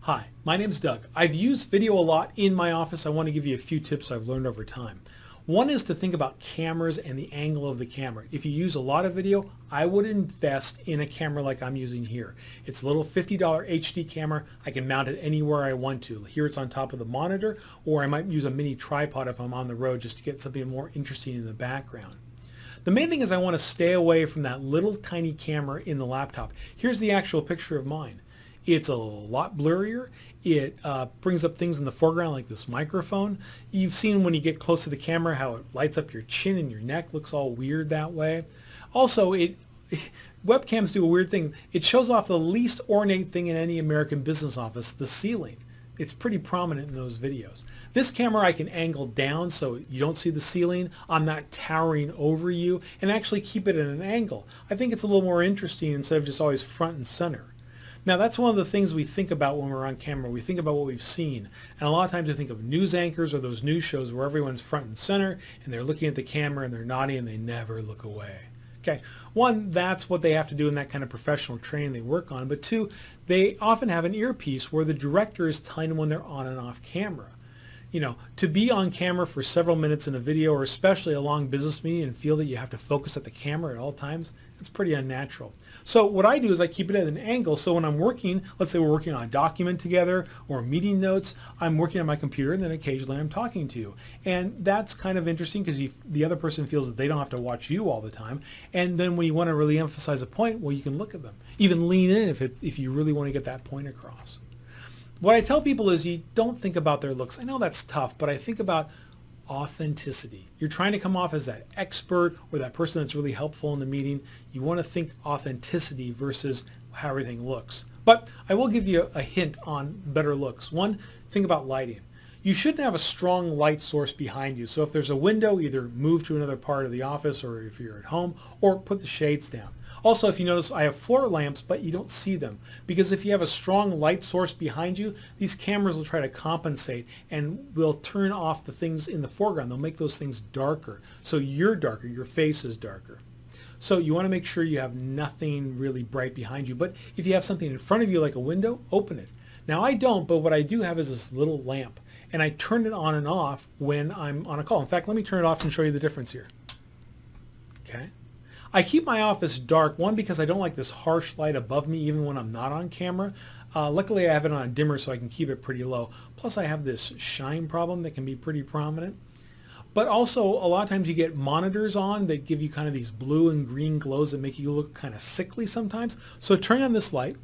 Hi, my name's Doug. I've used video a lot in my office. I want to give you a few tips I've learned over time. One is to think about cameras and the angle of the camera. If you use a lot of video, I would invest in a camera like I'm using here. It's a little $50 HD camera. I can mount it anywhere I want to. Here it's on top of the monitor, or I might use a mini tripod if I'm on the road just to get something more interesting in the background. The main thing is I want to stay away from that little tiny camera in the laptop. Here's the actual picture of mine. It's a lot blurrier. It brings up things in the foreground like this microphone. You've seen when you get close to the camera how it lights up your chin and your neck looks all weird that way. Also, webcams do a weird thing. It shows off the least ornate thing in any American business office, the ceiling. It's pretty prominent in those videos. This camera I can angle down so you don't see the ceiling. I'm not towering over you, and actually keep it at an angle. I think it's a little more interesting instead of just always front and center. Now that's one of the things we think about when we're on camera. We think about what we've seen. And a lot of times we think of news anchors or those news shows where everyone's front and center and they're looking at the camera and they're nodding and they never look away. Okay, one, that's what they have to do in that kind of professional training they work on. But two, they often have an earpiece where the director is telling them when they're on and off camera. You know, to be on camera for several minutes in a video, or especially a long business meeting, and feel that you have to focus at the camera at all times, it's pretty unnatural. So what I do is I keep it at an angle, so when I'm working, let's say we're working on a document together or meeting notes, I'm working on my computer and then occasionally I'm talking to you. And that's kind of interesting because the other person feels that they don't have to watch you all the time. And then when you want to really emphasize a point, well, you can look at them. Even lean in if you really want to get that point across. What I tell people is you don't think about their looks. I know that's tough, but I think about authenticity. You're trying to come off as that expert or that person that's really helpful in the meeting. You want to think authenticity versus how everything looks. But I will give you a hint on better looks. One, think about lighting. You shouldn't have a strong light source behind you. So if there's a window, either move to another part of the office or if you're at home, or put the shades down. Also, if you notice, I have floor lamps, but you don't see them. Because if you have a strong light source behind you, these cameras will try to compensate and will turn off the things in the foreground. They'll make those things darker. So you're darker, your face is darker. So you want to make sure you have nothing really bright behind you. But if you have something in front of you like a window, open it. Now I don't, but what I do have is this little lamp. And I turn it on and off when I'm on a call. In fact, let me turn it off and show you the difference here. Okay. I keep my office dark, one, because I don't like this harsh light above me even when I'm not on camera. Luckily I have it on a dimmer so I can keep it pretty low. Plus I have this shine problem that can be pretty prominent. But also a lot of times you get monitors on that give you kind of these blue and green glows that make you look kind of sickly sometimes. So turn on this light,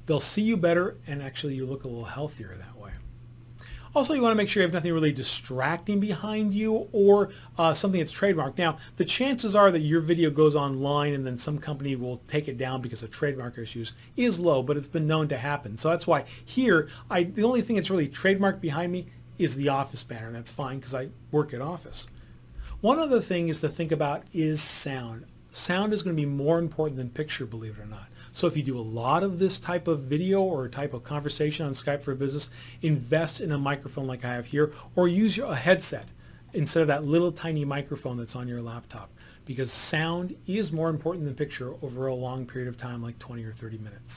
they'll see you better, and actually you look a little healthier that way. Also, you want to make sure you have nothing really distracting behind you or something that's trademarked. Now, the chances are that your video goes online and then some company will take it down because of trademark issues is low, but it's been known to happen. So that's why here, the only thing that's really trademarked behind me is the office banner, and that's fine because I work at office. One other thing is to think about is sound. Sound is going to be more important than picture, believe it or not. So if you do a lot of this type of video or type of conversation on Skype for Business, invest in a microphone like I have here, or use a headset instead of that little tiny microphone that's on your laptop, because sound is more important than picture over a long period of time, like 20 or 30 minutes.